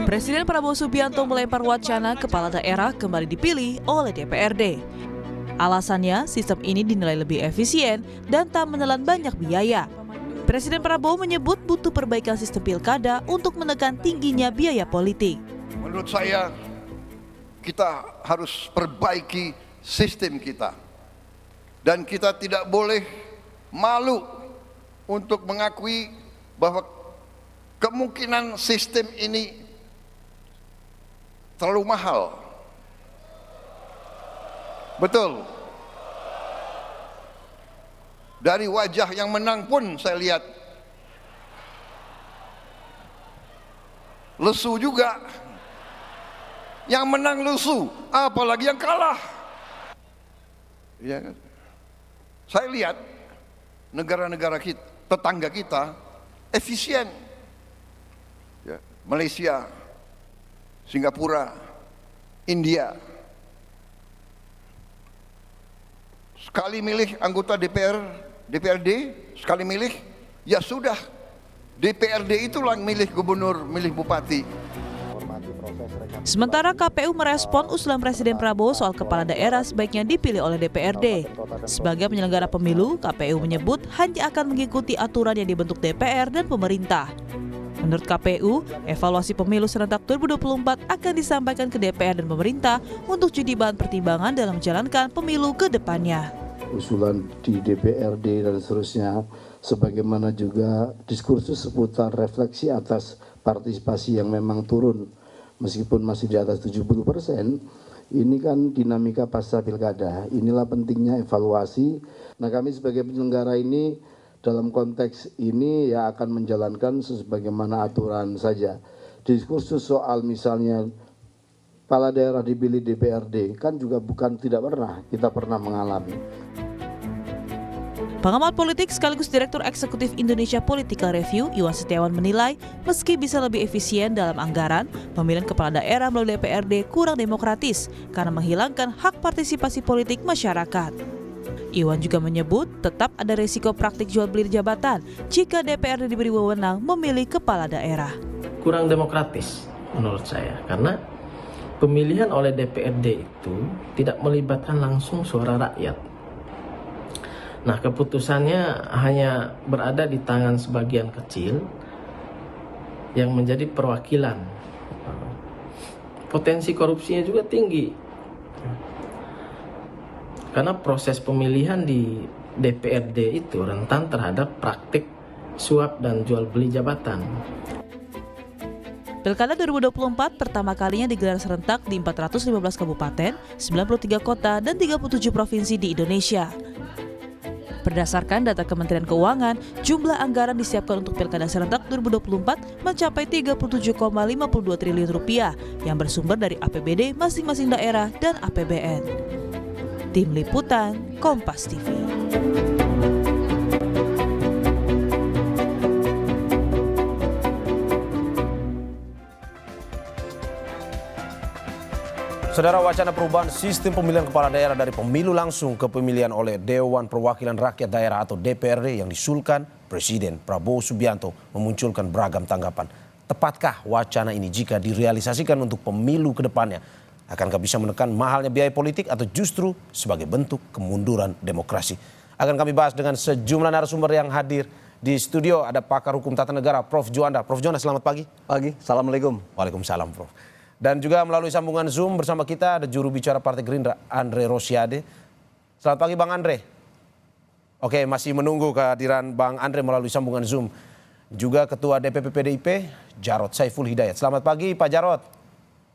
Presiden Prabowo Subianto melempar wacana kepala daerah kembali dipilih oleh DPRD. Alasannya, sistem ini dinilai lebih efisien dan tak menelan banyak biaya. Presiden Prabowo menyebut butuh perbaikan sistem pilkada untuk menekan tingginya biaya politik. Menurut saya, kita harus perbaiki sistem kita. Dan kita tidak boleh malu untuk mengakui bahwa kemungkinan sistem ini terlalu mahal. Betul. Dari wajah yang menang pun saya lihat lesu juga. Yang menang lesu, apalagi yang kalah. Ya, saya lihat negara-negara kita, tetangga kita efisien. Ya, Malaysia, Singapura, India. Sekali milih anggota DPRD, sekali milih, ya sudah. DPRD itulah yang milih gubernur, milih bupati. Sementara KPU merespon usulan Presiden Prabowo soal kepala daerah sebaiknya dipilih oleh DPRD. Sebagai penyelenggara pemilu, KPU menyebut hanya akan mengikuti aturan yang dibentuk DPR dan pemerintah. Menurut KPU, evaluasi pemilu serentak 2024 akan disampaikan ke DPR dan pemerintah untuk jadi bahan pertimbangan dalam menjalankan pemilu ke depannya. Usulan di DPRD dan seterusnya, sebagaimana juga diskursus seputar refleksi atas partisipasi yang memang turun, meskipun masih di atas 70%, ini kan dinamika pasca pilkada. Inilah pentingnya evaluasi. Nah, kami sebagai penyelenggara ini dalam konteks ini ya akan menjalankan sebagaimana aturan saja. Diskursus soal misalnya kepala daerah dipilih DPRD kan juga kita pernah mengalami. Pengamat politik sekaligus Direktur Eksekutif Indonesia Political Review, Iwan Setiawan menilai meski bisa lebih efisien dalam anggaran, pemilihan kepala daerah melalui DPRD kurang demokratis karena menghilangkan hak partisipasi politik masyarakat. Iwan juga menyebut tetap ada risiko praktik jual beli jabatan jika DPRD diberi wewenang memilih kepala daerah. Kurang demokratis menurut saya, karena pemilihan oleh DPRD itu tidak melibatkan langsung suara rakyat. Nah, keputusannya hanya berada di tangan sebagian kecil yang menjadi perwakilan. Potensi korupsinya juga tinggi. Karena proses pemilihan di DPRD itu rentan terhadap praktik suap dan jual beli jabatan. Pilkada 2024 pertama kalinya digelar serentak di 415 kabupaten, 93 kota, dan 37 provinsi di Indonesia. Berdasarkan data Kementerian Keuangan, jumlah anggaran disiapkan untuk Pilkada serentak 2024 mencapai 37,52 triliun rupiah yang bersumber dari APBD masing-masing daerah dan APBN. Tim Liputan, Kompas TV. Saudara, wacana perubahan sistem pemilihan kepala daerah dari pemilu langsung ke pemilihan oleh Dewan Perwakilan Rakyat Daerah atau DPRD yang diusulkan Presiden Prabowo Subianto memunculkan beragam tanggapan. Tepatkah wacana ini jika direalisasikan untuk pemilu ke depannya? Akankah bisa menekan mahalnya biaya politik atau justru sebagai bentuk kemunduran demokrasi? Akan kami bahas dengan sejumlah narasumber yang hadir di studio. Ada pakar hukum tata negara Prof. Juanda. Prof. Juanda, selamat pagi. Pagi, Assalamualaikum. Waalaikumsalam, Prof. Dan juga melalui sambungan Zoom bersama kita ada juru bicara Partai Gerindra, Andre Rosiade. Selamat pagi, Bang Andre. Oke, masih menunggu kehadiran Bang Andre melalui sambungan Zoom. Juga Ketua DPP PDIP, Jarod Saiful Hidayat. Selamat pagi, Pak Jarod.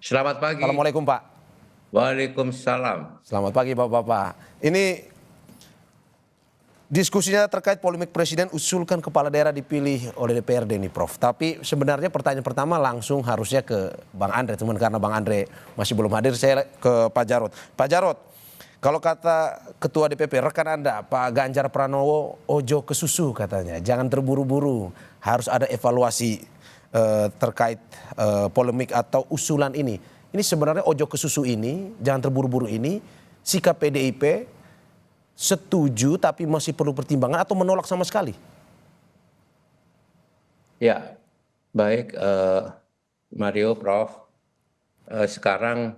Selamat pagi. Assalamualaikum, Pak. Waalaikumsalam. Selamat pagi, Bapak-Bapak. Ini diskusinya terkait polemik Presiden usulkan kepala daerah dipilih oleh DPRD nih, Prof. Tapi sebenarnya pertanyaan pertama langsung harusnya ke Bang Andre. Cuman karena Bang Andre masih belum hadir, saya ke Pak Jarod. Pak Jarod, kalau kata Ketua DPP, rekan Anda, Pak Ganjar Pranowo, ojo ke susu katanya. Jangan terburu-buru, harus ada evaluasi terkait polemik atau usulan ini. Ini sebenarnya ojo ke susu ini, jangan terburu-buru ini, sikap PDIP setuju tapi masih perlu pertimbangan atau menolak sama sekali? Ya, baik Mario, Prof. Sekarang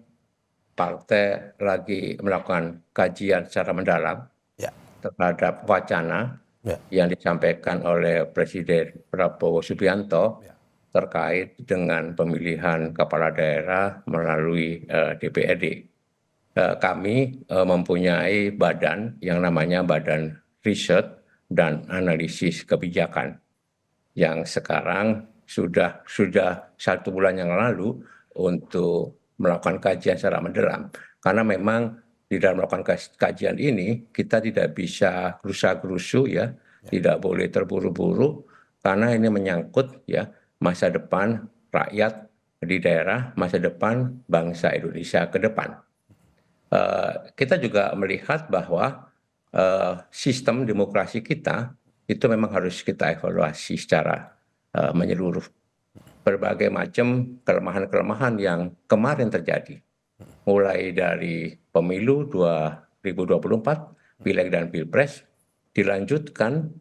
partai lagi melakukan kajian secara mendalam Ya. terhadap wacana Ya. yang disampaikan oleh Presiden Prabowo Subianto Ya. terkait dengan pemilihan kepala daerah melalui DPRD. Kami mempunyai badan yang namanya Badan Riset dan Analisis Kebijakan yang sekarang sudah 1 bulan yang lalu untuk melakukan kajian secara mendalam. Karena memang di dalam melakukan kajian ini kita tidak bisa gerusa-gerusu ya, tidak boleh terburu-buru karena ini menyangkut ya masa depan rakyat di daerah, masa depan bangsa Indonesia ke depan. Kita juga melihat bahwa sistem demokrasi kita itu memang harus kita evaluasi secara menyeluruh. Berbagai macam kelemahan-kelemahan yang kemarin terjadi. Mulai dari pemilu 2024, pileg dan pilpres, dilanjutkan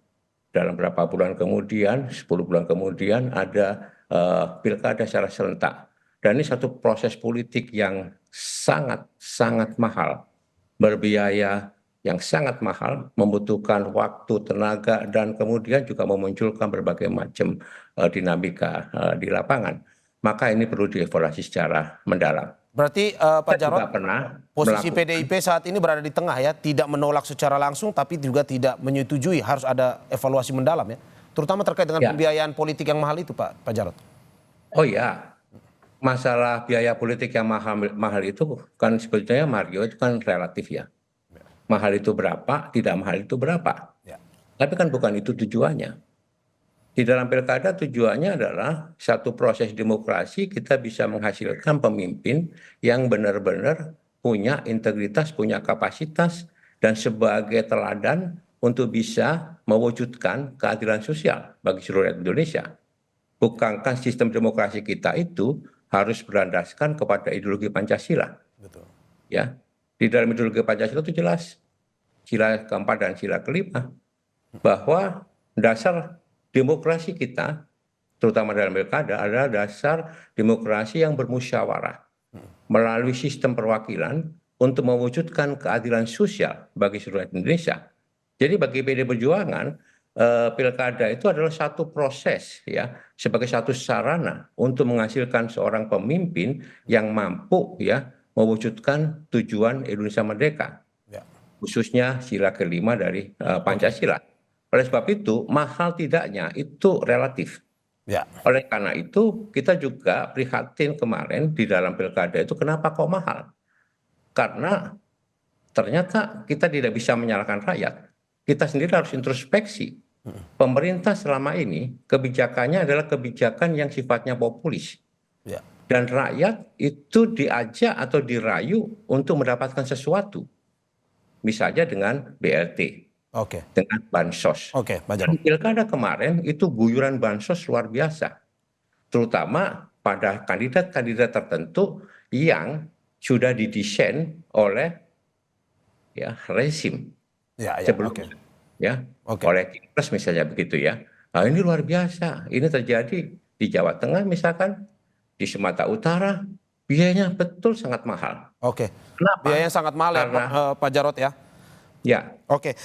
dalam beberapa bulan kemudian, 10 bulan kemudian ada pilkada secara serentak. Dan ini satu proses politik yang sangat mahal, berbiaya yang sangat mahal, membutuhkan waktu, tenaga, dan kemudian juga memunculkan berbagai macam dinamika di lapangan. Maka ini perlu dievaluasi secara mendalam. Berarti Pak Kita Jarod, juga pernah posisi melakukan- PDIP saat ini berada di tengah ya, tidak menolak secara langsung tapi juga tidak menyetujui, harus ada evaluasi mendalam ya. Terutama terkait dengan Ya. pembiayaan politik yang mahal itu Pak Jarod. Oh ya, masalah biaya politik yang mahal itu kan sebetulnya Mario itu kan relatif ya. Mahal itu berapa, tidak mahal itu berapa. Ya. Tapi kan bukan itu tujuannya. Di dalam pilkada tujuannya adalah satu proses demokrasi kita bisa menghasilkan pemimpin yang benar-benar punya integritas, punya kapasitas, dan sebagai teladan untuk bisa mewujudkan keadilan sosial bagi seluruh rakyat Indonesia. Bukankah sistem demokrasi kita itu harus berlandaskan kepada ideologi Pancasila? Betul. Ya, di dalam ideologi Pancasila itu jelas, sila keempat dan sila kelima, bahwa dasar demokrasi kita, terutama dalam pilkada, adalah dasar demokrasi yang bermusyawarah melalui sistem perwakilan untuk mewujudkan keadilan sosial bagi seluruh rakyat Indonesia. Jadi bagi PD Perjuangan, pilkada itu adalah satu proses ya, sebagai satu sarana untuk menghasilkan seorang pemimpin yang mampu ya mewujudkan tujuan Indonesia Merdeka, Ya. khususnya sila kelima dari Pancasila. Oleh sebab itu, mahal tidaknya itu relatif. Ya. Oleh karena itu, kita juga prihatin kemarin di dalam pilkada itu kenapa kok mahal? Karena ternyata kita tidak bisa menyalahkan rakyat. Kita sendiri harus introspeksi. Pemerintah selama ini kebijakannya adalah kebijakan yang sifatnya populis. Ya. Dan rakyat itu diajak atau dirayu untuk mendapatkan sesuatu. Misalnya dengan BLT. Oke. Dengan bansos. Oke, Pak Jarod. Pilkada kemarin itu guyuran bansos luar biasa, terutama pada kandidat-kandidat tertentu yang sudah didesain oleh ya rezim Ya, ya, sebelum oke. ya Oke. oleh Kipres misalnya begitu ya. Nah, ini luar biasa. Ini terjadi di Jawa Tengah misalkan, di Sumatera Utara, biayanya betul sangat mahal. Oke. Kenapa? Biayanya sangat mahal ya Karena- Pak Jarod ya. Ya, Oke,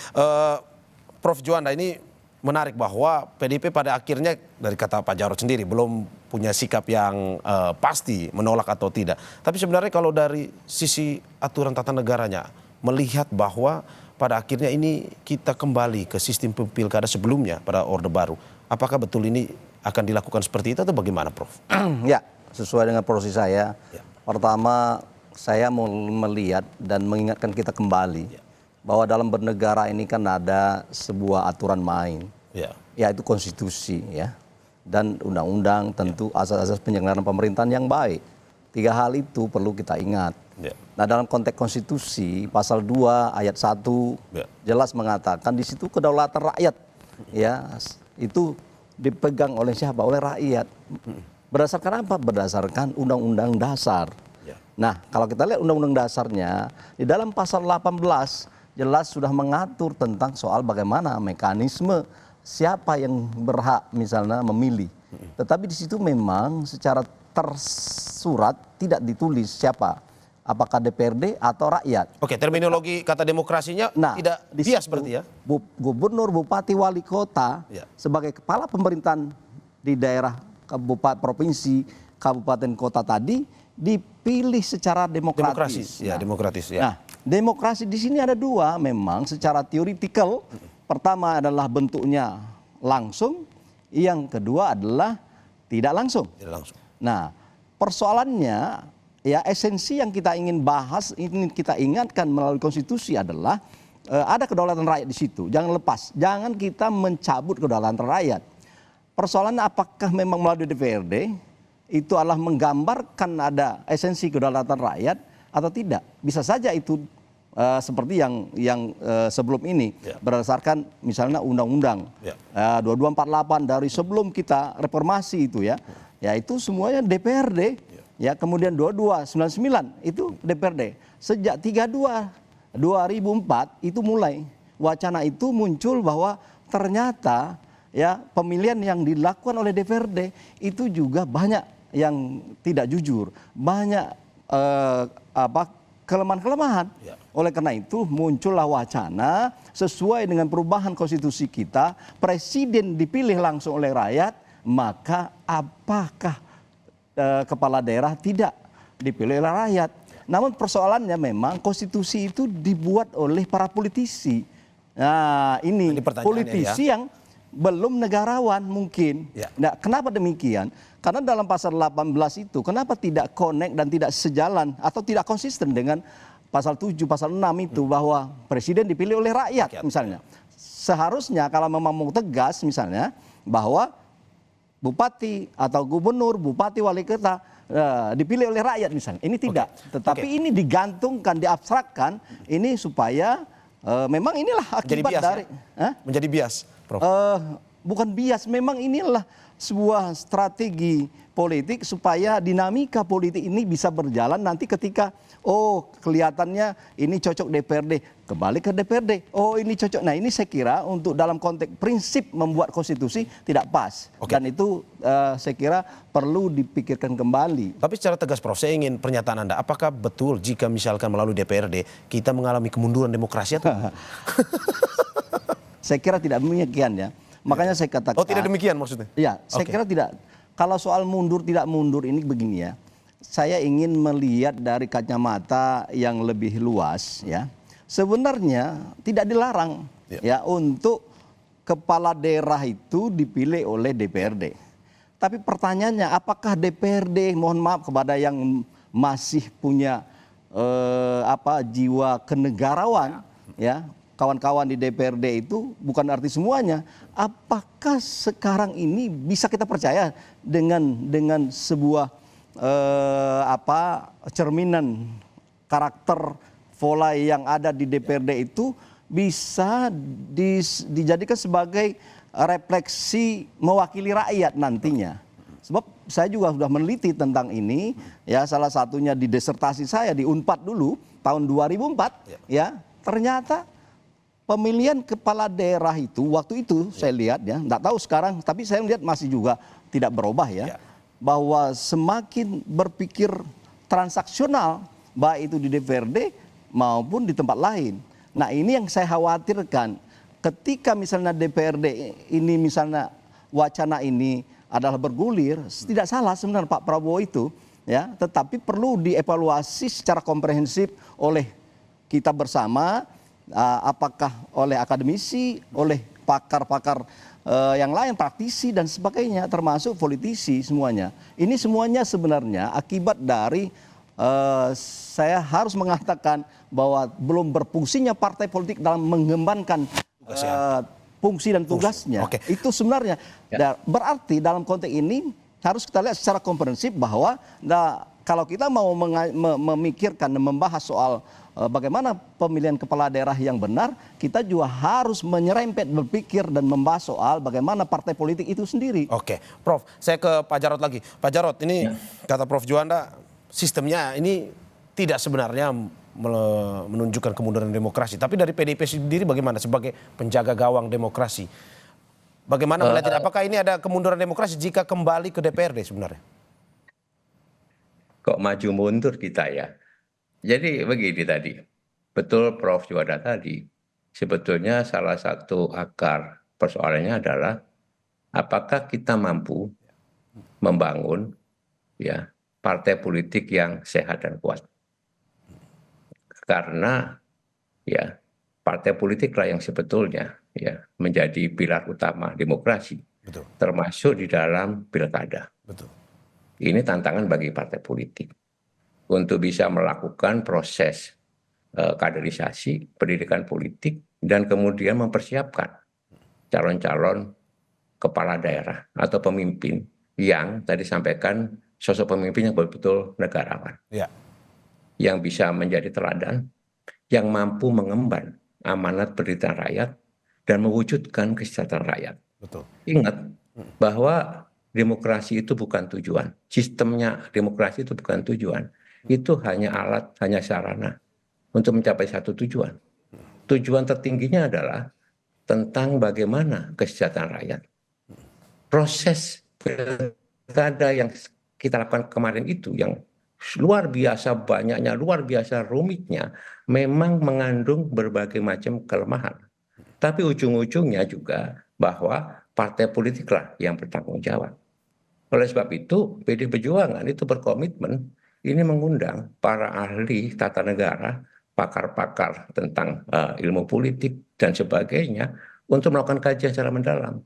Prof Juanda, ini menarik bahwa PDIP pada akhirnya dari kata Pak Jarod sendiri belum punya sikap yang pasti menolak atau tidak. Tapi sebenarnya kalau dari sisi aturan tata negaranya melihat bahwa pada akhirnya ini kita kembali ke sistem pilkada sebelumnya pada Orde Baru. Apakah betul ini akan dilakukan seperti itu atau bagaimana, Prof? Ya, sesuai dengan porsi saya. Ya. Pertama, saya mau melihat dan mengingatkan kita kembali bahwa dalam bernegara ini kan ada sebuah aturan main, Ya. yaitu konstitusi ya, dan undang-undang tentu asas-asas penyelenggaraan pemerintahan yang baik. 3 hal itu perlu kita ingat. Ya. Nah, dalam konteks konstitusi pasal 2 ayat 1 Ya. jelas mengatakan di situ kedaulatan rakyat ya itu dipegang oleh siapa? Oleh rakyat. Berdasarkan apa? Berdasarkan undang-undang dasar. Ya. Nah, kalau kita lihat undang-undang dasarnya di dalam pasal 18 jelas sudah mengatur tentang soal bagaimana mekanisme siapa yang berhak misalnya memilih. Tetapi di situ memang secara tersurat tidak ditulis siapa, apakah DPRD atau rakyat. Oke, terminologi kata demokrasinya tidak di bias situ, berarti ya? Gubernur, bupati, wali kota Ya. sebagai kepala pemerintahan di daerah kabupaten, provinsi, kabupaten, kota tadi dipilih secara demokratis. Demokratis ya. Nah, demokrasi di sini ada dua memang secara teoretikal. Pertama adalah bentuknya langsung, yang kedua adalah tidak langsung. Tidak langsung. Nah, persoalannya ya esensi yang kita ingin bahas, ingin kita ingatkan melalui konstitusi adalah ada kedaulatan rakyat di situ. Jangan lepas, jangan kita mencabut kedaulatan rakyat. Persoalannya apakah memang melalui DPRD itu adalah menggambarkan ada esensi kedaulatan rakyat atau tidak? Bisa saja itu seperti yang sebelum ini berdasarkan misalnya undang-undang 2248 dari sebelum kita reformasi itu ya itu semuanya DPRD ya, kemudian 2299 itu DPRD. Sejak 2004 itu mulai wacana itu muncul bahwa ternyata ya pemilihan yang dilakukan oleh DPRD itu juga banyak yang tidak jujur, banyak kelemahan-kelemahan. Oleh karena itu muncullah wacana sesuai dengan perubahan konstitusi kita, presiden dipilih langsung oleh rakyat, maka apakah kepala daerah tidak dipilih oleh rakyat? Namun persoalannya memang konstitusi itu dibuat oleh para politisi. Nah ini politisi yang belum negarawan mungkin. Nah, kenapa demikian? Karena dalam pasal 18 itu kenapa tidak connect dan tidak sejalan atau tidak konsisten dengan pasal 7, pasal 6 itu bahwa presiden dipilih oleh rakyat misalnya. Seharusnya kalau memang mau tegas misalnya bahwa bupati atau gubernur, bupati, wali kota dipilih oleh rakyat misalnya. Ini tidak. Tetapi ini digantungkan, diabstrakkan ini supaya memang inilah akibat dari menjadi bias, Prof. Bukan bias, memang inilah sebuah strategi politik supaya dinamika politik ini bisa berjalan nanti ketika kelihatannya ini cocok DPRD, kembali ke DPRD. Ini cocok. Nah, ini saya kira untuk dalam konteks prinsip membuat konstitusi tidak pas. Dan itu saya kira perlu dipikirkan kembali. Tapi secara tegas Prof, saya ingin pernyataan Anda, apakah betul jika misalkan melalui DPRD kita mengalami kemunduran demokrasi atau Saya kira tidak demikian ya. Makanya saya katakan. tidak demikian maksudnya? Ya, saya kira tidak. Kalau soal mundur tidak mundur ini begini ya. Saya ingin melihat dari kacamata yang lebih luas ya. Sebenarnya tidak dilarang ya untuk kepala daerah itu dipilih oleh DPRD. Tapi pertanyaannya apakah DPRD, mohon maaf kepada yang masih punya jiwa kenegarawan ya, kawan-kawan di DPRD itu bukan arti semuanya. Apakah sekarang ini bisa kita percaya dengan sebuah cerminan karakter pola yang ada di DPRD itu bisa dijadikan sebagai refleksi mewakili rakyat nantinya. Sebab saya juga sudah meneliti tentang ini ya, salah satunya di disertasi saya di Unpad dulu tahun 2004 ya, ternyata pemilihan kepala daerah itu waktu itu saya lihat ya, enggak tahu sekarang, tapi saya lihat masih juga tidak berubah ya. Bahwa semakin berpikir transaksional baik itu di DPRD maupun di tempat lain. Nah, ini yang saya khawatirkan ketika misalnya DPRD ini misalnya wacana ini adalah bergulir, tidak salah sebenarnya Pak Prabowo itu ya, tetapi perlu dievaluasi secara komprehensif oleh kita bersama. Apakah oleh akademisi, oleh pakar-pakar yang lain, praktisi dan sebagainya, termasuk politisi semuanya. Ini semuanya sebenarnya akibat dari saya harus mengatakan bahwa belum berfungsinya partai politik dalam mengembangkan fungsi dan tugasnya. Itu sebenarnya berarti dalam konteks ini harus kita lihat secara komprehensif bahwa kalau kita mau memikirkan dan membahas soal bagaimana pemilihan kepala daerah yang benar, kita juga harus menyerempet berpikir dan membahas soal bagaimana partai politik itu sendiri. Oke, Prof, saya ke Pak Jarod lagi. Pak Jarod, ini kata Prof Juanda, sistemnya ini tidak sebenarnya menunjukkan kemunduran demokrasi. Tapi dari PDIP sendiri bagaimana sebagai penjaga gawang demokrasi? Bagaimana melihat ini? Apakah ini ada kemunduran demokrasi jika kembali ke DPRD sebenarnya? Kok maju mundur kita ya? Jadi begini tadi, betul Prof. Juwanda tadi, sebetulnya salah satu akar persoalannya adalah apakah kita mampu membangun ya partai politik yang sehat dan kuat. Karena ya partai politiklah yang sebetulnya ya menjadi pilar utama demokrasi, Betul. termasuk di dalam pilkada. Betul. Ini tantangan bagi partai politik untuk bisa melakukan proses kaderisasi, pendidikan politik, dan kemudian mempersiapkan calon-calon kepala daerah atau pemimpin yang tadi sampaikan sosok pemimpin yang betul-betul negarawan, Ya. yang bisa menjadi teladan, yang mampu mengemban amanat penderitaan rakyat dan mewujudkan kesejahteraan rakyat. Betul. Ingat bahwa demokrasi itu bukan tujuan. Sistemnya demokrasi itu bukan tujuan. Itu hanya alat, hanya sarana untuk mencapai satu tujuan. Tujuan tertingginya adalah tentang bagaimana kesejahteraan rakyat. Proses pilkada yang kita lakukan kemarin itu yang luar biasa banyaknya, luar biasa rumitnya, memang mengandung berbagai macam kelemahan. Tapi ujung-ujungnya juga bahwa partai politiklah yang bertanggung jawab. Oleh sebab itu, PD Perjuangan itu berkomitmen ini mengundang para ahli tata negara, pakar-pakar tentang ilmu politik dan sebagainya untuk melakukan kajian secara mendalam.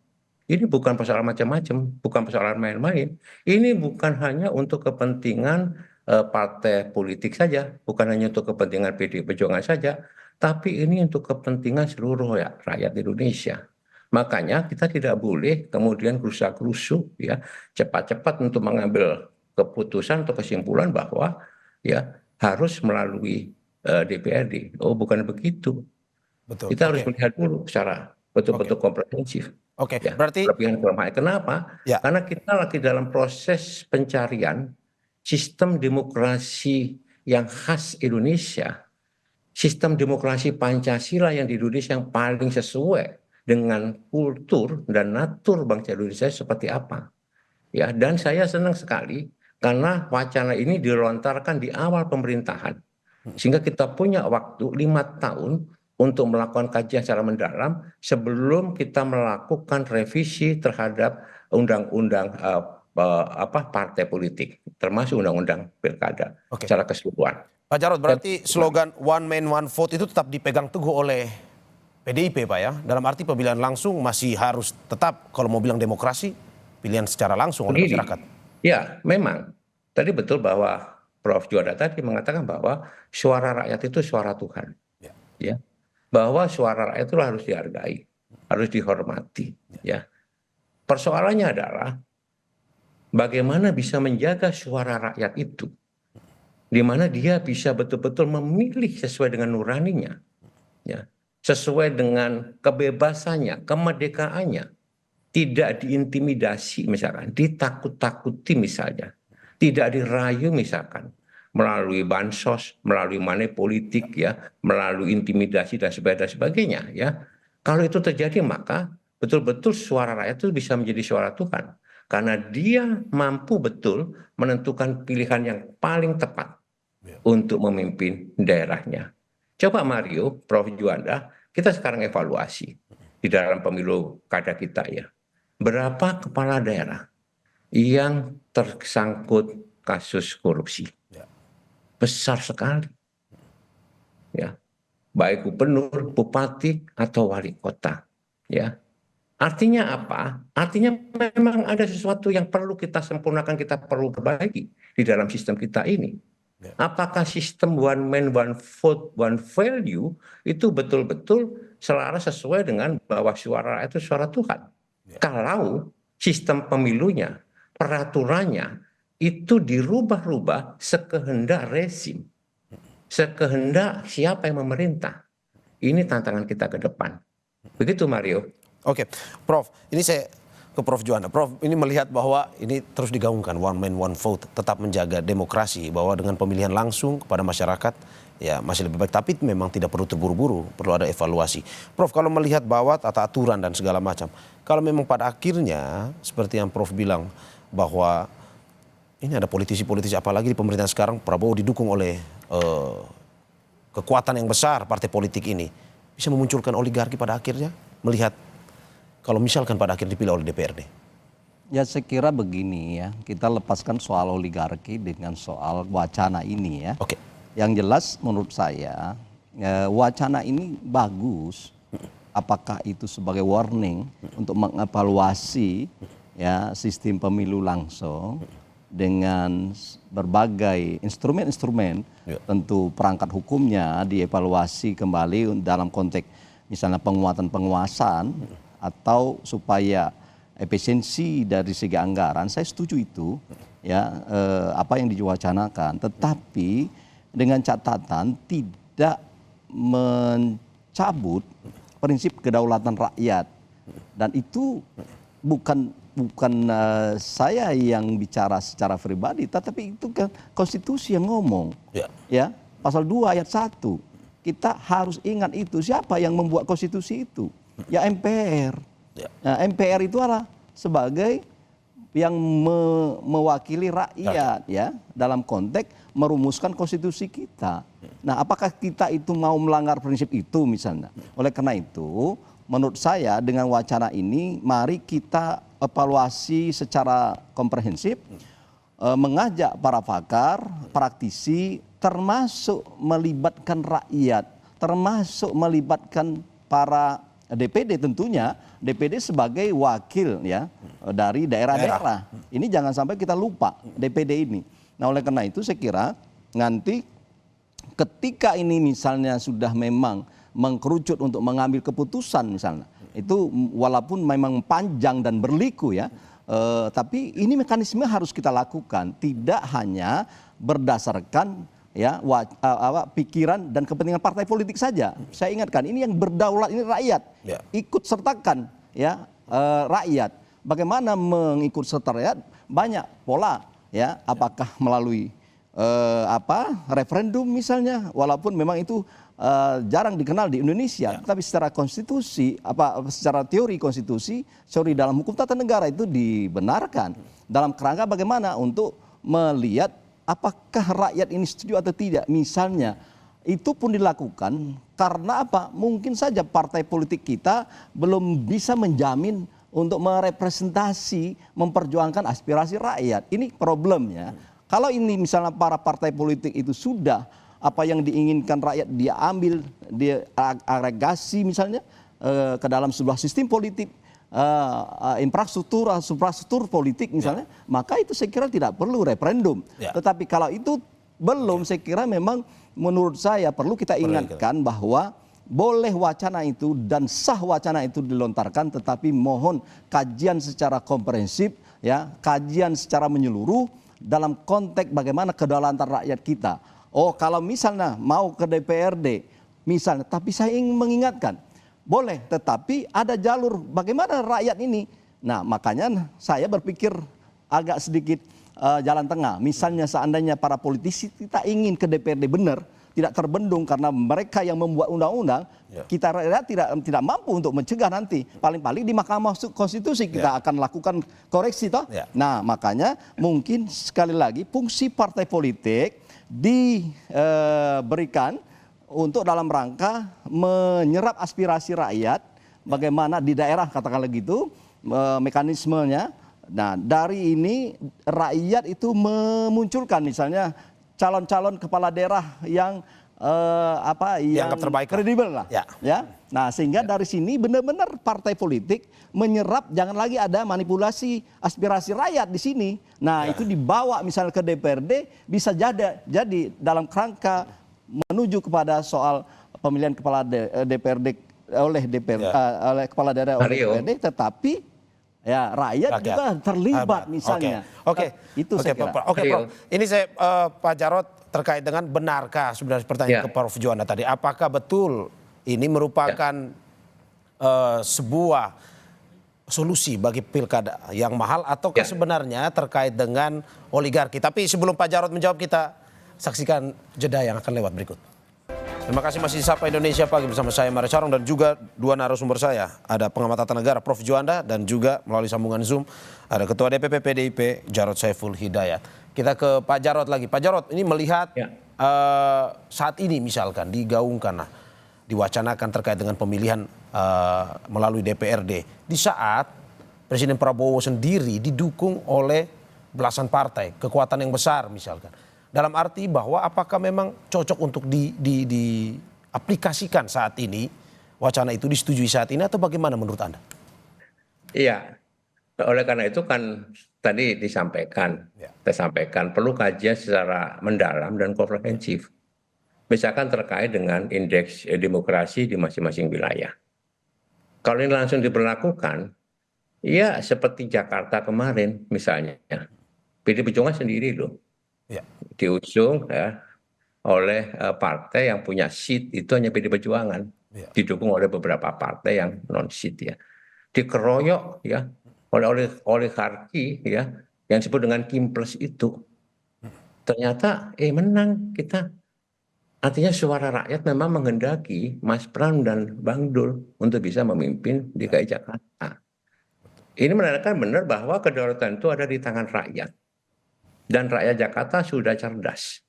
Ini bukan persoalan macam-macam, bukan persoalan main-main. Ini bukan hanya untuk kepentingan partai politik saja, bukan hanya untuk kepentingan PD Perjuangan saja, tapi ini untuk kepentingan seluruh rakyat Indonesia. Makanya kita tidak boleh kemudian gerusa-gerusu ya cepat-cepat untuk mengambil keputusan atau kesimpulan bahwa ya harus melalui DPRD. Oh, bukan begitu. Betul. Kita harus melihat dulu secara betul-betul komprehensif. Oke, Ya, berarti kelebihan kelemahan. Kenapa? Ya. Karena kita lagi dalam proses pencarian sistem demokrasi yang khas Indonesia, sistem demokrasi Pancasila yang di Indonesia yang paling sesuai dengan kultur dan natur bangsa Indonesia seperti apa. Ya, dan saya senang sekali karena wacana ini dilontarkan di awal pemerintahan. Sehingga kita punya waktu 5 tahun untuk melakukan kajian secara mendalam sebelum kita melakukan revisi terhadap undang-undang partai politik, termasuk undang-undang pilkada secara keseluruhan. Pak Jarod, berarti slogan one man one vote itu tetap dipegang teguh oleh PDIP, Pak ya? Dalam arti pemilihan langsung masih harus tetap, kalau mau bilang demokrasi, pilihan secara langsung oleh masyarakat. Ya, memang. Tadi betul bahwa Prof. Juwanda tadi mengatakan bahwa suara rakyat itu suara Tuhan. Ya. Bahwa suara rakyat itu harus dihargai, harus dihormati. Ya. Persoalannya adalah bagaimana bisa menjaga suara rakyat itu, di mana dia bisa betul-betul memilih sesuai dengan nuraninya, ya, sesuai dengan kebebasannya, kemerdekaannya, tidak diintimidasi misalkan, ditakut-takuti misalnya, tidak dirayu misalkan, melalui bansos, melalui money politik ya, melalui intimidasi dan sebagainya ya. Kalau itu terjadi maka betul-betul suara rakyat itu bisa menjadi suara Tuhan. Karena dia mampu betul menentukan pilihan yang paling tepat untuk memimpin daerahnya. Coba Mario, Prof. Juwanda, kita sekarang evaluasi di dalam pemilu kada kita ya. Berapa kepala daerah yang tersangkut kasus korupsi? Besar sekali. Ya. Baik gubernur, bupati, atau wali kota. Ya. Artinya apa? Artinya memang ada sesuatu yang perlu kita sempurnakan, kita perlu perbaiki di dalam sistem kita ini. Apakah sistem one man, one vote, one value itu betul-betul selaras sesuai dengan bahwa suara itu suara Tuhan? Kalau sistem pemilunya, peraturannya itu dirubah-rubah sekehendak rezim, sekehendak siapa yang memerintah. Ini tantangan kita ke depan. Begitu Mario. Oke, Prof, ini saya ke Prof. Juwanda. Prof, ini melihat bahwa ini terus digaungkan one man one vote, tetap menjaga demokrasi, bahwa dengan pemilihan langsung kepada masyarakat ya masih lebih baik. Tapi memang tidak perlu terburu-buru, perlu ada evaluasi. Prof, kalau melihat bahwa tata aturan dan segala macam, kalau memang pada akhirnya seperti yang Prof bilang bahwa ini ada politisi-politisi, apalagi di pemerintahan sekarang Prabowo didukung oleh kekuatan yang besar partai politik ini, bisa memunculkan oligarki pada akhirnya, melihat kalau misalkan pada akhirnya dipilih oleh DPRD. Ya saya kira begini ya, kita lepaskan soal oligarki dengan soal wacana ini ya. Oke. Yang jelas menurut saya wacana ini bagus. Apakah itu sebagai warning untuk mengevaluasi ya sistem pemilu langsung dengan berbagai instrumen-instrumen, tentu perangkat hukumnya dievaluasi kembali dalam konteks misalnya penguatan penguasaan atau supaya efisiensi dari segi anggaran. Saya setuju itu ya apa yang diwacanakan, tetapi dengan catatan tidak mencabut prinsip kedaulatan rakyat, dan itu bukan saya yang bicara secara pribadi, tetapi itu kan konstitusi yang ngomong. Ya, pasal 2 ayat 1. Kita harus ingat itu. Siapa yang membuat konstitusi itu? Ya MPR. Nah, MPR itu adalah sebagai yang mewakili rakyat ya dalam konteks merumuskan konstitusi kita. Nah, apakah kita itu mau melanggar prinsip itu misalnya? Oleh karena itu, menurut saya dengan wacana ini mari kita evaluasi secara komprehensif, mengajak para pakar, praktisi, termasuk melibatkan rakyat, termasuk melibatkan para DPD tentunya, DPD sebagai wakil ya dari daerah-daerah. Ini jangan sampai kita lupa DPD ini. Nah, oleh karena itu saya kira nanti ketika ini misalnya sudah memang mengkerucut untuk mengambil keputusan misalnya, itu walaupun memang panjang dan berliku ya, tapi ini mekanisme harus kita lakukan, tidak hanya berdasarkan ya pikiran dan kepentingan partai politik saja. Saya ingatkan, ini yang berdaulat ini rakyat, ikut sertakan ya rakyat. Bagaimana mengikut serta rakyat? Banyak pola ya, apakah melalui referendum misalnya, walaupun memang itu jarang dikenal di Indonesia, tapi secara konstitusi, secara teori konstitusi, teori dalam hukum tata negara itu dibenarkan dalam kerangka bagaimana untuk melihat apakah rakyat ini setuju atau tidak. Misalnya itu pun dilakukan karena apa? Mungkin saja partai politik kita belum bisa menjamin untuk merepresentasi, memperjuangkan aspirasi rakyat. Ini problemnya. Kalau ini misalnya para partai politik itu sudah apa yang diinginkan rakyat dia ambil, dia agregasi misalnya ke dalam sebuah sistem politik, infrastruktur politik misalnya, maka itu saya kira tidak perlu referendum. Tetapi kalau itu belum, saya kira memang menurut saya perlu kita ingatkan bahwa boleh wacana itu dan sah wacana itu dilontarkan, tetapi mohon kajian secara komprehensif ya, kajian secara menyeluruh dalam konteks bagaimana kedaulatan rakyat kita. Oh, kalau misalnya mau ke DPRD misalnya, tapi saya ingin mengingatkan, boleh, tetapi ada jalur bagaimana rakyat ini. Nah, makanya saya berpikir agak sedikit jalan tengah. Misalnya seandainya para politisi kita ingin ke DPRD benar, tidak terbendung karena mereka yang membuat undang-undang, kita rakyat tidak mampu untuk mencegah nanti. Paling-paling di Mahkamah Konstitusi kita akan lakukan koreksi toh. Nah, makanya mungkin sekali lagi fungsi partai politik diberikan untuk dalam rangka menyerap aspirasi rakyat, bagaimana di daerah katakanlah gitu mekanismenya. Nah, dari ini rakyat itu memunculkan misalnya calon-calon kepala daerah yang yang terbaik kredibel lah. Ya. Nah, sehingga dari sini benar-benar partai politik menyerap, jangan lagi ada manipulasi aspirasi rakyat di sini. Nah, itu dibawa misalnya ke DPRD, bisa jadi dalam kerangka menuju kepada soal pemilihan kepala DPRD oleh kepala daerah oleh DPRD, tetapi ya rakyat juga terlibat misalnya. Itu saya kira. Prof. Ini saya Pak Jarod terkait dengan benarkah sebenarnya pertanyaan ke Prof. Juanda tadi, apakah betul ini merupakan sebuah solusi bagi pilkada yang mahal, ataukah sebenarnya terkait dengan oligarki? Tapi sebelum Pak Jarod menjawab, kita saksikan jeda yang akan lewat berikut. Terima kasih masih di Sapa Indonesia Pagi bersama saya Mario Carong dan juga dua narasumber saya. Ada pengamat tata negara Prof. Juanda dan juga melalui sambungan Zoom ada Ketua DPP PDIP Jarod Saiful Hidayat. Kita ke Pak Jarod lagi. Pak Jarod, ini melihat saat ini misalkan digaungkan, diwacanakan terkait dengan pemilihan melalui DPRD. Di saat Presiden Prabowo sendiri didukung oleh belasan partai, kekuatan yang besar misalkan. Dalam arti bahwa apakah memang cocok untuk diaplikasikan saat ini, wacana itu disetujui saat ini atau bagaimana menurut Anda? Iya, oleh karena itu kan tadi disampaikan, saya sampaikan perlu kajian secara mendalam dan komprehensif. Misalkan terkait dengan indeks demokrasi di masing-masing wilayah. Kalau ini langsung diberlakukan, ya seperti Jakarta kemarin misalnya, PD Perjuangan sendiri loh. Diusung oleh partai yang punya seat itu hanya PD Perjuangan, didukung oleh beberapa partai yang non seat ya, dikeroyok ya oleh oligarki ya yang disebut dengan Kim Plus itu, ternyata menang kita. Artinya suara rakyat memang menghendaki Mas Pram dan Bang Dul untuk bisa memimpin DKI Jakarta. Ini menandakan benar bahwa kedaulatan itu ada di tangan rakyat. Dan rakyat Jakarta sudah cerdas.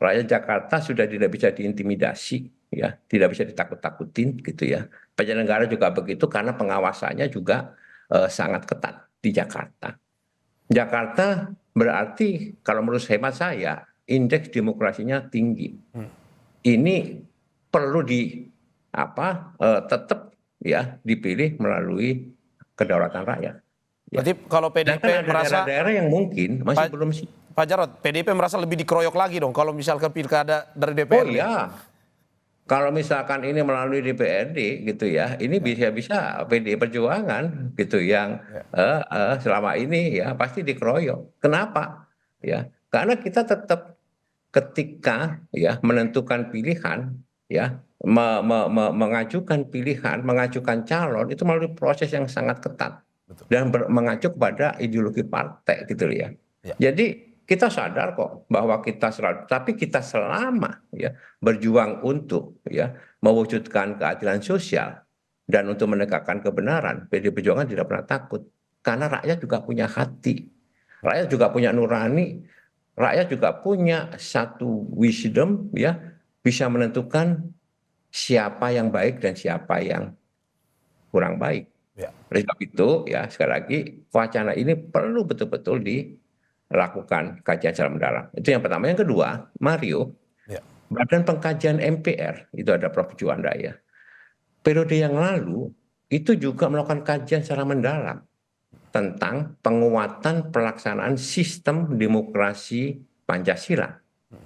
Rakyat Jakarta sudah tidak bisa diintimidasi, ya, tidak bisa ditakut-takutin, gitu ya. Penyelenggara juga begitu karena pengawasannya juga sangat ketat di Jakarta. Jakarta berarti kalau menurut hemat saya indeks demokrasinya tinggi. Ini perlu tetap ya dipilih melalui kedaulatan rakyat. Berarti kalau PDIP ada merasa daerah-daerah yang mungkin masih belum sih. Pak Jarod, PDIP merasa lebih dikeroyok lagi dong kalau misalkan pilkada dari DPRD. Oh iya, kalau misalkan ini melalui DPRD gitu ya, ini bisa PDI Perjuangan gitu yang selama ini ya pasti dikeroyok. Kenapa? Ya, karena kita tetap ketika ya menentukan pilihan ya mengajukan pilihan, mengajukan calon itu melalui proses yang sangat ketat. Dan mengacu kepada ideologi partai gitu ya. Jadi kita sadar kok bahwa tapi kita selama ya berjuang untuk ya mewujudkan keadilan sosial dan untuk menegakkan kebenaran, PDI Perjuangan tidak pernah takut karena rakyat juga punya hati, rakyat juga punya nurani, rakyat juga punya satu wisdom ya bisa menentukan siapa yang baik dan siapa yang kurang baik. Oleh sebab itu ya sekali lagi wacana ini perlu betul-betul dilakukan kajian secara mendalam. Itu yang pertama. Yang kedua, Mario, Badan Pengkajian MPR itu ada Prof. Juanda ya. Periode yang lalu itu juga melakukan kajian secara mendalam tentang penguatan pelaksanaan sistem demokrasi Pancasila,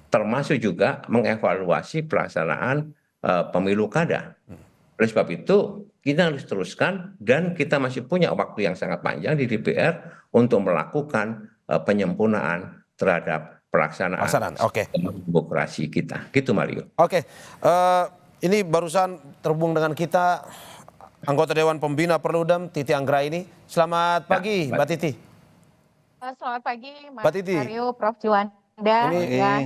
termasuk juga mengevaluasi pelaksanaan pemilu kada. Oleh sebab itu kita harus teruskan dan kita masih punya waktu yang sangat panjang di DPR untuk melakukan penyempurnaan terhadap pelaksanaan demokrasi kita. Gitu Mario. Oke, ini barusan terhubung dengan kita anggota Dewan Pembina Perludem Titi Anggraini. Selamat pagi Mbak Titi. Selamat pagi Mas Titi. Mario, Prof. Juanda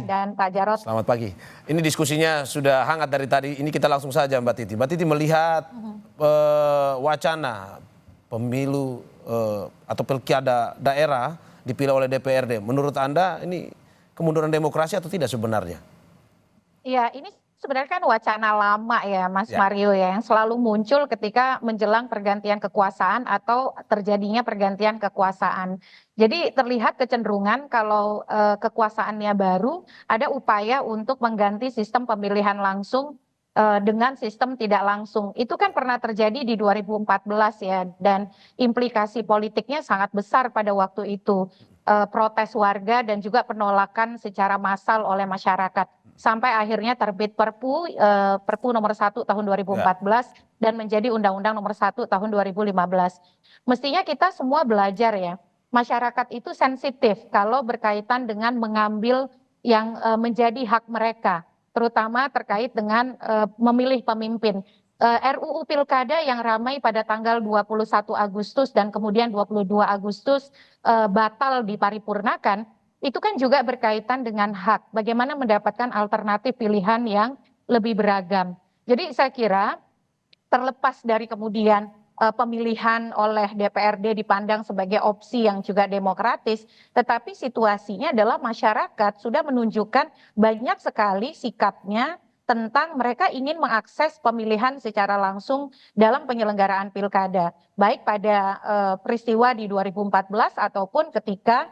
dan Pak Jarod. Selamat pagi. Ini diskusinya sudah hangat dari tadi. Ini kita langsung saja Mbak Titi. Mbak Titi melihat wacana pemilu atau pilkada daerah dipilih oleh DPRD. Menurut Anda ini kemunduran demokrasi atau tidak sebenarnya? Iya, ini sebenarnya kan wacana lama ya Mas Mario ya, yang selalu muncul ketika menjelang pergantian kekuasaan atau terjadinya pergantian kekuasaan. Jadi terlihat kecenderungan kalau kekuasaannya baru, ada upaya untuk mengganti sistem pemilihan langsung dengan sistem tidak langsung. Itu kan pernah terjadi di 2014 ya, dan implikasi politiknya sangat besar pada waktu itu. Protes warga dan juga penolakan secara massal oleh masyarakat. Sampai akhirnya terbit Perpu nomor 1 tahun 2014 dan menjadi Undang-Undang nomor 1 tahun 2015. Mestinya kita semua belajar ya, masyarakat itu sensitif kalau berkaitan dengan mengambil yang menjadi hak mereka, terutama terkait dengan memilih pemimpin. RUU Pilkada yang ramai pada tanggal 21 Agustus dan kemudian 22 Agustus batal diparipurnakan, itu kan juga berkaitan dengan hak, bagaimana mendapatkan alternatif pilihan yang lebih beragam. Jadi saya kira terlepas dari kemudian pemilihan oleh DPRD dipandang sebagai opsi yang juga demokratis, tetapi situasinya adalah masyarakat sudah menunjukkan banyak sekali sikapnya tentang mereka ingin mengakses pemilihan secara langsung dalam penyelenggaraan pilkada, baik pada peristiwa di 2014 ataupun ketika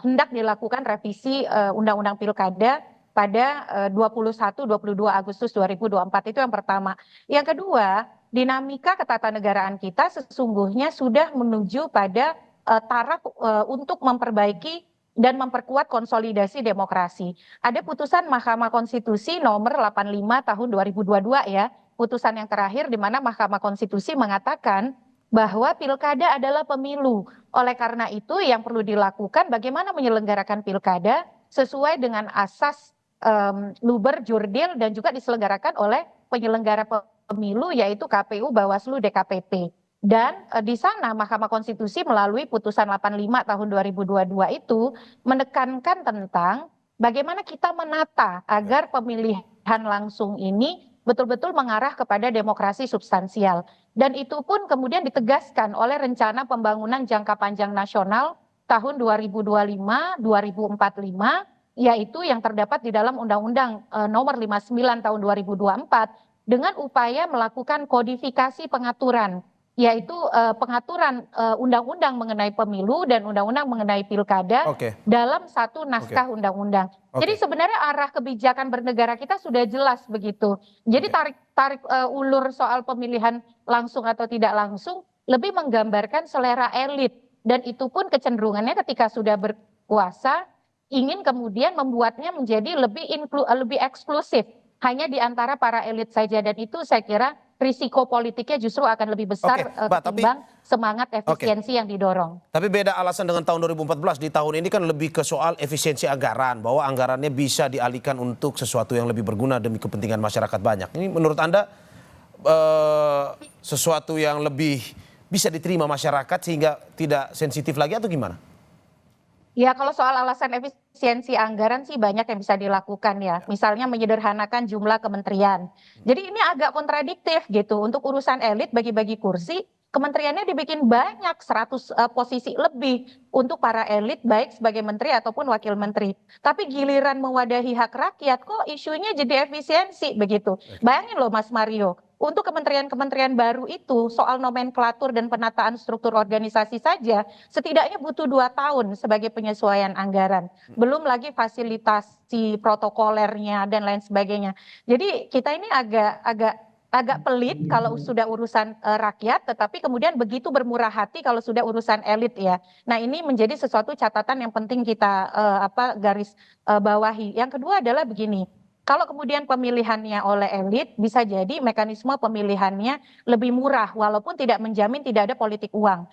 hendak dilakukan revisi Undang-Undang Pilkada pada 21-22 Agustus 2024. Itu yang pertama. Yang kedua, dinamika ketatanegaraan kita sesungguhnya sudah menuju pada taraf untuk memperbaiki dan memperkuat konsolidasi demokrasi. Ada putusan Mahkamah Konstitusi nomor 85 tahun 2022 ya, putusan yang terakhir di mana Mahkamah Konstitusi mengatakan bahwa pilkada adalah pemilu. Oleh karena itu yang perlu dilakukan bagaimana menyelenggarakan pilkada sesuai dengan asas luber, jurdil dan juga diselenggarakan oleh penyelenggara pemilu yaitu KPU, Bawaslu, DKPP. Dan di sana Mahkamah Konstitusi melalui putusan 85 tahun 2022 itu menekankan tentang bagaimana kita menata agar pemilihan langsung ini betul-betul mengarah kepada demokrasi substansial. Dan itu pun kemudian ditegaskan oleh rencana pembangunan jangka panjang nasional tahun 2025-2045, yaitu yang terdapat di dalam Undang-Undang nomor 59 tahun 2024 dengan upaya melakukan kodifikasi pengaturan, yaitu pengaturan undang-undang mengenai pemilu dan undang-undang mengenai pilkada dalam satu naskah undang-undang. Jadi sebenarnya arah kebijakan bernegara kita sudah jelas begitu. Jadi tarik ulur soal pemilihan langsung atau tidak langsung lebih menggambarkan selera elit, dan itu pun kecenderungannya ketika sudah berkuasa ingin kemudian membuatnya menjadi lebih eksklusif hanya di antara para elit saja, dan itu saya kira risiko politiknya justru akan lebih besar ketimbang semangat efisiensi yang didorong. Tapi beda alasan dengan tahun 2014. Di tahun ini kan lebih ke soal efisiensi anggaran, bahwa anggarannya bisa dialihkan untuk sesuatu yang lebih berguna demi kepentingan masyarakat banyak. Ini menurut Anda sesuatu yang lebih bisa diterima masyarakat sehingga tidak sensitif lagi atau gimana? Ya, kalau soal alasan efisiensi anggaran sih banyak yang bisa dilakukan ya. Misalnya menyederhanakan jumlah kementerian. Jadi ini agak kontradiktif gitu. Untuk urusan elit bagi-bagi kursi, kementeriannya dibikin banyak 100 posisi lebih untuk para elit baik sebagai menteri ataupun wakil menteri. Tapi giliran mewadahi hak rakyat kok isunya jadi efisiensi begitu. Bayangin loh Mas Mario. Untuk kementerian-kementerian baru itu soal nomenklatur dan penataan struktur organisasi saja setidaknya butuh 2 tahun sebagai penyesuaian anggaran. Belum lagi fasilitasi protokolernya dan lain sebagainya. Jadi kita ini agak pelit kalau sudah urusan rakyat, tetapi kemudian begitu bermurah hati kalau sudah urusan elit ya. Nah ini menjadi sesuatu catatan yang penting kita garis bawahi. Yang kedua adalah begini. Kalau kemudian pemilihannya oleh elit, bisa jadi mekanisme pemilihannya lebih murah, walaupun tidak menjamin tidak ada politik uang.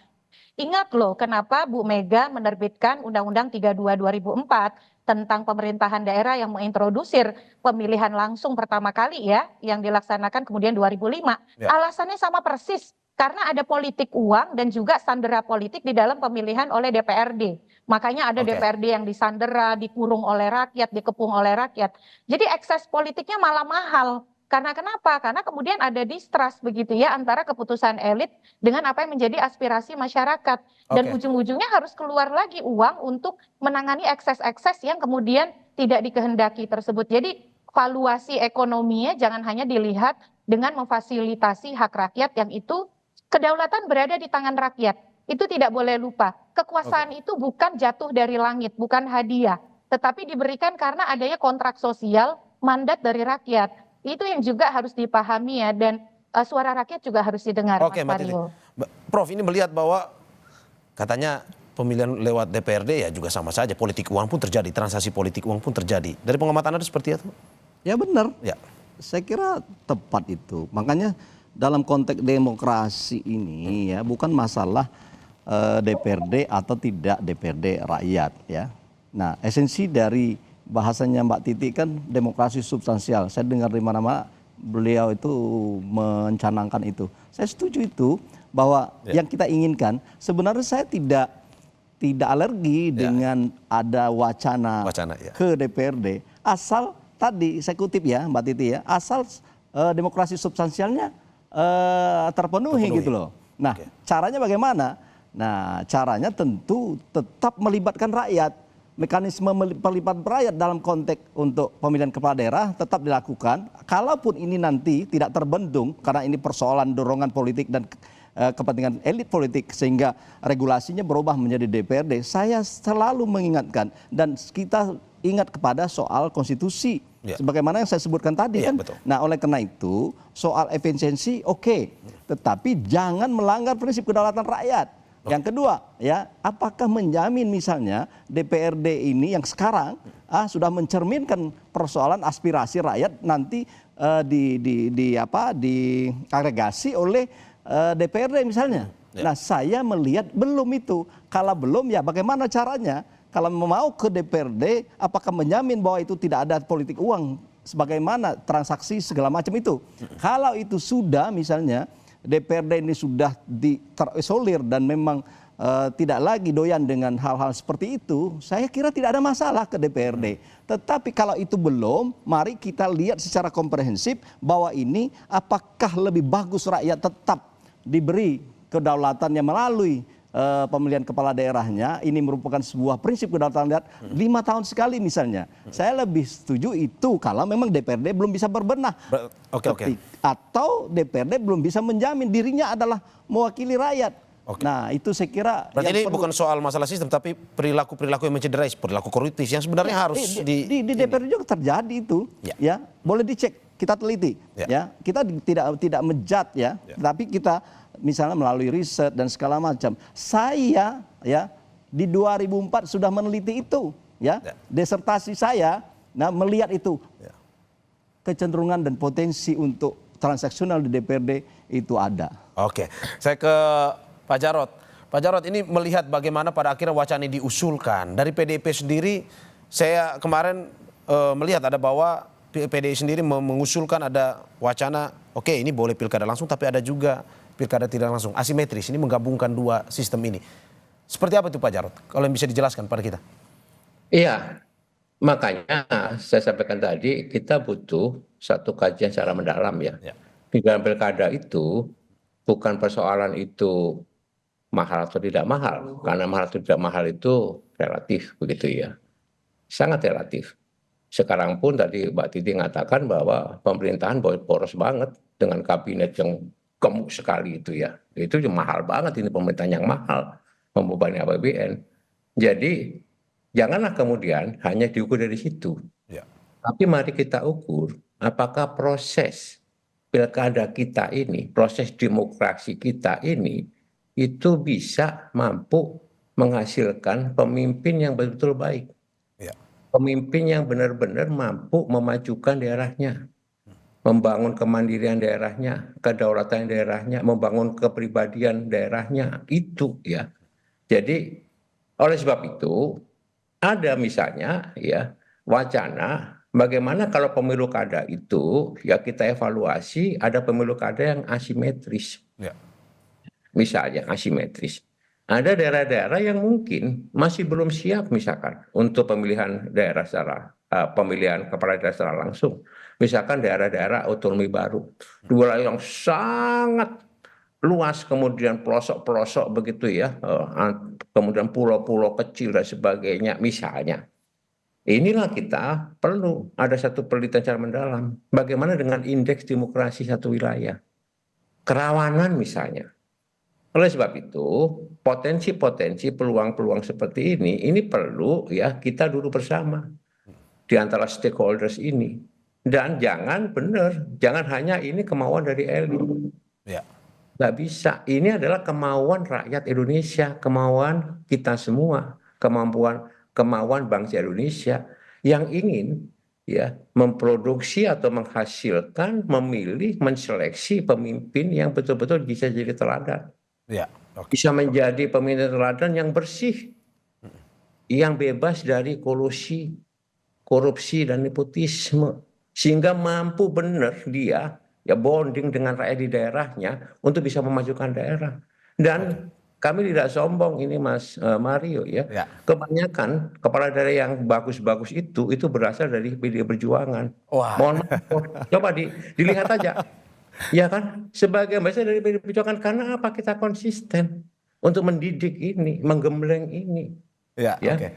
Ingat loh, kenapa Bu Mega menerbitkan Undang-Undang 32 2004 tentang pemerintahan daerah yang mengintrodusir pemilihan langsung pertama kali ya, yang dilaksanakan kemudian 2005. Ya. Alasannya sama persis, karena ada politik uang dan juga sandera politik di dalam pemilihan oleh DPRD. Makanya ada DPRD yang disandera, dikurung oleh rakyat, dikepung oleh rakyat. Jadi ekses politiknya malah mahal. Karena kenapa? Karena kemudian ada distrust begitu ya antara keputusan elit dengan apa yang menjadi aspirasi masyarakat. Dan ujung-ujungnya harus keluar lagi uang untuk menangani ekses-ekses yang kemudian tidak dikehendaki tersebut. Jadi valuasi ekonominya jangan hanya dilihat dengan memfasilitasi hak rakyat yang itu kedaulatan berada di tangan rakyat. Itu tidak boleh lupa. Kekuasaan itu bukan jatuh dari langit, bukan hadiah. Tetapi diberikan karena adanya kontrak sosial, mandat dari rakyat. Itu yang juga harus dipahami ya, dan suara rakyat juga harus didengar, Mas Mario. Prof, ini melihat bahwa katanya pemilihan lewat DPRD ya juga sama saja. Politik uang pun terjadi, transaksi politik uang pun terjadi. Dari pengamatan Anda seperti itu? Ya benar. Ya. Saya kira tepat itu. Makanya dalam konteks demokrasi ini ya bukan masalah DPRD atau tidak DPRD rakyat ya. Nah esensi dari bahasanya Mbak Titi kan demokrasi substansial. Saya dengar di mana-mana beliau itu mencanangkan itu. Saya setuju itu bahwa yang kita inginkan sebenarnya saya tidak alergi dengan ada wacana ke DPRD asal tadi saya kutip ya Mbak Titi ya, asal demokrasi substansialnya terpenuhi gitu loh. Nah, caranya bagaimana? Nah, caranya tentu tetap melibatkan rakyat. Mekanisme pelibatan rakyat dalam konteks untuk pemilihan kepala daerah tetap dilakukan. Kalaupun ini nanti tidak terbendung karena ini persoalan dorongan politik dan kepentingan elit politik sehingga regulasinya berubah menjadi DPRD, saya selalu mengingatkan dan kita ingat kepada soal konstitusi. Sebagaimana yang saya sebutkan tadi kan. Betul. Nah, oleh karena itu soal efisiensi oke, tetapi jangan melanggar prinsip kedaulatan rakyat. Yang kedua, ya, apakah menjamin misalnya DPRD ini yang sekarang sudah mencerminkan persoalan aspirasi rakyat nanti diagregasi oleh DPRD misalnya. Nah, saya melihat belum itu. Kalau belum, ya bagaimana caranya? Kalau mau ke DPRD, apakah menjamin bahwa itu tidak ada politik uang sebagaimana transaksi segala macam itu? Kalau itu sudah misalnya DPRD ini sudah terisolir dan memang tidak lagi doyan dengan hal-hal seperti itu, saya kira tidak ada masalah ke DPRD. Tetapi kalau itu belum, mari kita lihat secara komprehensif bahwa ini apakah lebih bagus rakyat tetap diberi kedaulatannya melalui pemilihan kepala daerahnya. Ini merupakan sebuah prinsip kedaulatan rakyat 5 tahun sekali misalnya. Saya lebih setuju itu kalau memang DPRD belum bisa berbenah. Atau DPRD belum bisa menjamin dirinya adalah mewakili rakyat. Nah, itu saya kira berarti ini bukan soal masalah sistem tapi perilaku yang mencederai, perilaku koruptif yang sebenarnya harus di DPRD juga terjadi itu. Ya, boleh dicek, kita teliti. Ya, kita tidak menjudge ya, tapi kita misalnya melalui riset dan segala macam. Saya ya di 2004 sudah meneliti itu, ya. Disertasi saya melihat itu. Kecenderungan dan potensi untuk transaksional di DPRD itu ada. Oke. Saya ke Pak Jarod. Pak Jarod, ini melihat bagaimana pada akhirnya wacana ini diusulkan. Dari PDIP sendiri, saya kemarin melihat ada bahwa PDIP sendiri mengusulkan ada wacana, oke, ini boleh pilkada langsung tapi ada juga pilkada tidak langsung, asimetris, ini menggabungkan dua sistem ini. Seperti apa itu Pak Jarod? Kalau bisa dijelaskan pada kita. Iya, makanya saya sampaikan tadi kita butuh satu kajian secara mendalam ya. Di dalam pilkada itu bukan persoalan itu mahal atau tidak mahal, karena mahal atau tidak mahal itu relatif begitu ya, sangat relatif. Sekarang pun tadi Mbak Titi mengatakan bahwa pemerintahan boros banget dengan kabinet yang gemuk sekali itu ya. Itu mahal banget, ini pemerintahan yang mahal, membebani APBN. Jadi janganlah kemudian hanya diukur dari situ. Tapi mari kita ukur apakah proses pilkada kita ini, proses demokrasi kita ini itu bisa mampu menghasilkan pemimpin yang betul-betul baik. Pemimpin yang benar-benar mampu memajukan daerahnya, membangun kemandirian daerahnya, kedaulatan daerahnya, membangun kepribadian daerahnya, itu ya. Jadi oleh sebab itu ada misalnya ya wacana bagaimana kalau pemilu kada itu ya kita evaluasi ada pemilu kada yang asimetris. Misalnya asimetris. Ada daerah-daerah yang mungkin masih belum siap misalkan untuk pemilihan daerah secara pemilihan kepala daerah secara langsung. Misalkan daerah-daerah otonomi baru. Wilayah yang sangat luas kemudian pelosok-pelosok begitu ya. Kemudian pulau-pulau kecil dan sebagainya misalnya. Inilah kita perlu ada satu penelitian secara mendalam. Bagaimana dengan indeks demokrasi satu wilayah? Kerawanan misalnya. Oleh sebab itu, potensi-potensi peluang-peluang seperti ini perlu ya kita duduk bersama di antara stakeholders ini. Dan jangan hanya ini kemauan dari elit. Nggak bisa, ini adalah kemauan rakyat Indonesia, kemauan kita semua, kemauan bangsa Indonesia yang ingin ya memproduksi atau menghasilkan, memilih, menseleksi pemimpin yang betul-betul bisa jadi teladan. Bisa menjadi pemimpin teladan yang bersih, yang bebas dari kolusi, korupsi dan nepotisme, sehingga mampu benar dia ya bonding dengan rakyat di daerahnya untuk bisa memajukan daerah. Dan kami tidak sombong ini Mas Mario ya. Ya. Kebanyakan kepala daerah yang bagus-bagus itu berasal dari PDI Perjuangan. Wah. Mohon maaf, coba dilihat aja. Ya kan, sebagai berasal dari PDI Perjuangan karena apa kita konsisten untuk mendidik ini, menggembleng ini. Ya, Ya.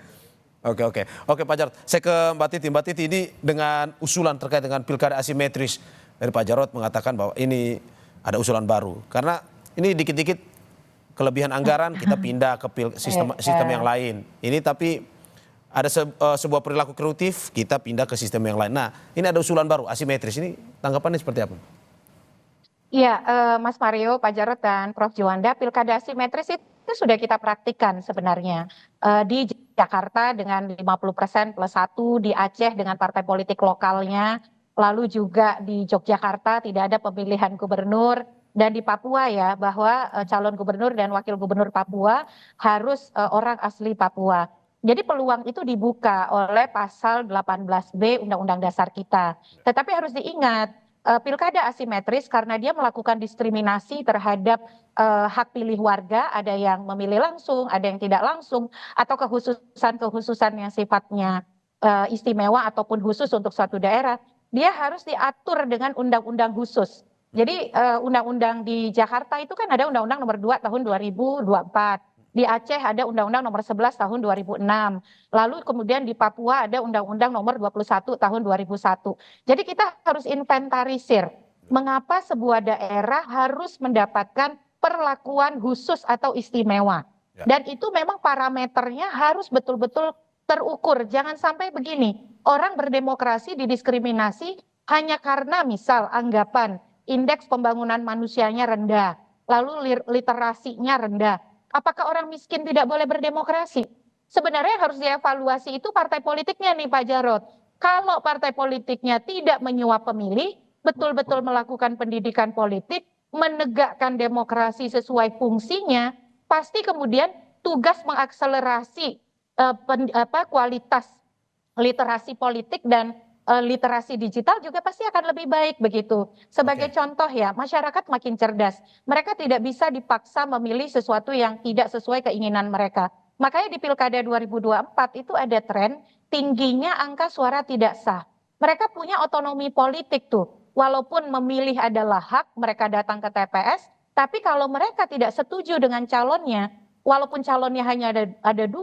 Oke Pak Jarod, saya ke Mbak Titi. Mbak Titi ini dengan usulan terkait dengan pilkada asimetris dari Pak Jarod mengatakan bahwa ini ada usulan baru. Karena ini dikit-dikit kelebihan anggaran kita pindah ke sistem yang lain. Ini tapi ada sebuah perilaku koruptif kita pindah ke sistem yang lain. Nah ini ada usulan baru asimetris, ini tanggapannya seperti apa? Iya, Mas Mario, Pak Jarod, dan Prof. Juwanda, pilkada asimetris itu sudah kita praktikkan sebenarnya. Di Jakarta dengan 50% plus 1, di Aceh dengan partai politik lokalnya, lalu juga di Yogyakarta tidak ada pemilihan gubernur, dan di Papua ya, bahwa calon gubernur dan wakil gubernur Papua harus orang asli Papua. Jadi peluang itu dibuka oleh pasal 18B Undang-Undang Dasar kita. Tetapi harus diingat, pilkada asimetris karena dia melakukan diskriminasi terhadap hak pilih warga, ada yang memilih langsung, ada yang tidak langsung, atau kekhususan yang sifatnya istimewa ataupun khusus untuk suatu daerah, dia harus diatur dengan undang-undang khusus. Jadi undang-undang di Jakarta itu kan ada undang-undang nomor 2 tahun 2024. Di Aceh ada undang-undang nomor 11 tahun 2006. Lalu kemudian di Papua ada undang-undang nomor 21 tahun 2001. Jadi kita harus inventarisir mengapa sebuah daerah harus mendapatkan perlakuan khusus atau istimewa. Dan itu memang parameternya harus betul-betul terukur. Jangan sampai begini, orang berdemokrasi didiskriminasi hanya karena misal anggapan indeks pembangunan manusianya rendah, lalu literasinya rendah. Apakah orang miskin tidak boleh berdemokrasi? Sebenarnya harus dievaluasi itu partai politiknya nih Pak Jarod. Kalau partai politiknya tidak menyuap pemilih, betul-betul melakukan pendidikan politik, menegakkan demokrasi sesuai fungsinya, pasti kemudian tugas mengakselerasi kualitas literasi politik dan literasi digital juga pasti akan lebih baik begitu. Sebagai contoh ya, masyarakat makin cerdas. Mereka tidak bisa dipaksa memilih sesuatu yang tidak sesuai keinginan mereka. Makanya di Pilkada 2024 itu ada tren tingginya angka suara tidak sah. Mereka punya otonomi politik tuh. Walaupun memilih adalah hak, mereka datang ke TPS, tapi kalau mereka tidak setuju dengan calonnya, walaupun calonnya hanya ada 2,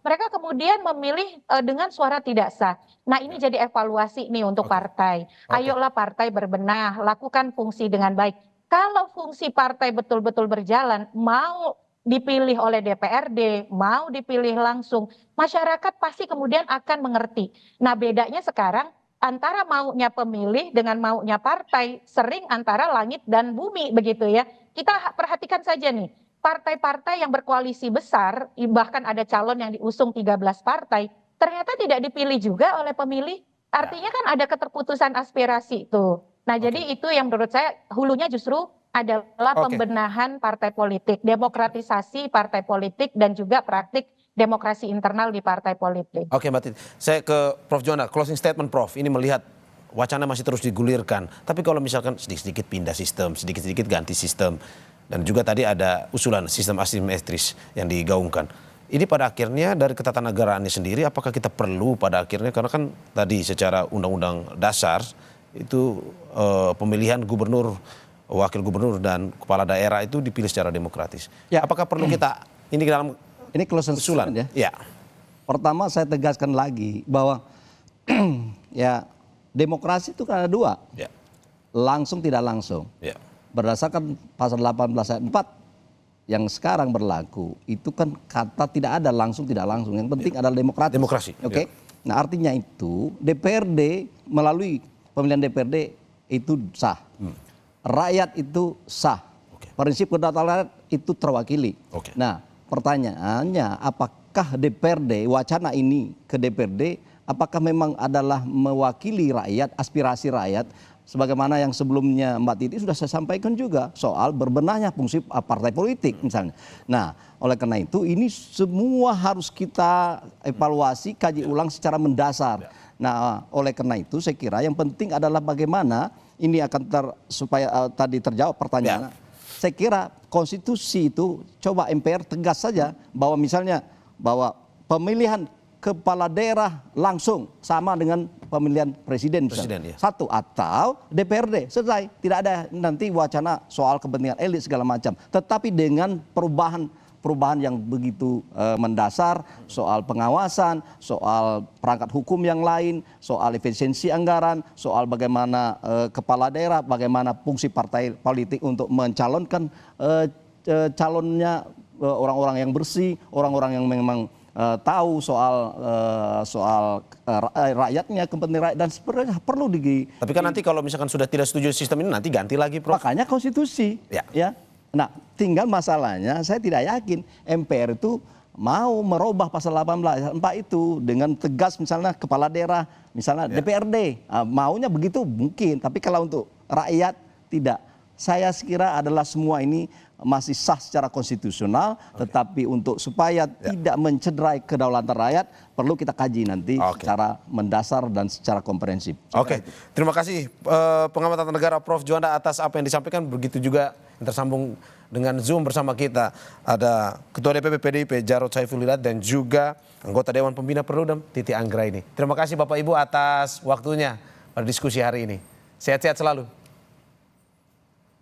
mereka kemudian memilih dengan suara tidak sah. Nah ini jadi evaluasi nih untuk partai. Ayolah partai berbenah, lakukan fungsi dengan baik. Kalau fungsi partai betul-betul berjalan, mau dipilih oleh DPRD, mau dipilih langsung, masyarakat pasti kemudian akan mengerti. Nah bedanya sekarang antara maunya pemilih dengan maunya partai, sering antara langit dan bumi begitu ya. Kita perhatikan saja nih. Partai-partai yang berkoalisi besar, bahkan ada calon yang diusung 13 partai, ternyata tidak dipilih juga oleh pemilih. Artinya kan ada keterputusan aspirasi itu. Nah jadi itu yang menurut saya hulunya justru adalah pembenahan partai politik, demokratisasi partai politik dan juga praktik demokrasi internal di partai politik. Oke Mbak Titi, saya ke Prof. Juwanda, closing statement Prof. Ini melihat wacana masih terus digulirkan. Tapi kalau misalkan sedikit-sedikit pindah sistem, sedikit-sedikit ganti sistem, dan juga tadi ada usulan sistem asimetris yang digaungkan. Ini pada akhirnya dari ketatanegaraannya sendiri, apakah kita perlu pada akhirnya, karena kan tadi secara undang-undang dasar, itu pemilihan gubernur, wakil gubernur, dan kepala daerah itu dipilih secara demokratis. Ya. Apakah perlu kita, ini dalam Ini closing usulan? statement ya. Ya. Pertama saya tegaskan lagi bahwa ya demokrasi itu kan ada 2. Ya. Langsung tidak langsung. Ya. Berdasarkan pasal 18 ayat 4 yang sekarang berlaku, itu kan kata tidak ada langsung tidak langsung. Yang penting adalah demokratis. Demokrasi. Oke. Nah artinya itu DPRD melalui pemilihan DPRD itu sah. Rakyat itu sah. Prinsip kedaulatan rakyat itu terwakili. Nah pertanyaannya, apakah DPRD, wacana ini ke DPRD, apakah memang adalah mewakili rakyat, aspirasi rakyat, sebagaimana yang sebelumnya Mbak Titi sudah saya sampaikan juga soal berbenahnya fungsi partai politik misalnya. Nah, oleh karena itu ini semua harus kita evaluasi, kaji ulang secara mendasar. Nah, oleh karena itu saya kira yang penting adalah bagaimana ini akan supaya tadi terjawab pertanyaannya. saya kira konstitusi itu coba MPR tegas saja bahwa misalnya bahwa pemilihan kepala daerah langsung sama dengan pemilihan presiden misalnya. Presiden, ya. Satu, atau DPRD selesai, tidak ada nanti wacana soal kepentingan elit segala macam, tetapi dengan perubahan yang begitu mendasar soal pengawasan, soal perangkat hukum yang lain, soal efisiensi anggaran, soal bagaimana kepala daerah, bagaimana fungsi partai politik untuk mencalonkan calonnya orang-orang yang bersih, orang-orang yang memang tahu soal rakyatnya, kepentingan rakyat, dan sebenarnya perlu Tapi kan nanti kalau misalkan sudah tidak setuju sistem ini nanti ganti lagi, Prof. makanya konstitusi. Ya. Nah, tinggal masalahnya saya tidak yakin MPR itu mau merubah pasal 18 itu dengan tegas, misalnya kepala daerah, misalnya DPRD, maunya begitu mungkin, tapi kalau untuk rakyat tidak. Saya kira adalah semua ini masih sah secara konstitusional, tetapi untuk supaya tidak mencederai kedaulatan rakyat perlu kita kaji nanti secara mendasar dan secara komprehensif. Oke, terima kasih pengamat tata negara Prof. Juanda atas apa yang disampaikan. Begitu juga yang tersambung dengan Zoom bersama kita ada Ketua DPP PDIP Jarod Saiful Hidayat dan juga anggota Dewan Pembina Perludem Titi Anggraini. Terima kasih Bapak Ibu atas waktunya pada diskusi hari ini. Sehat-sehat selalu.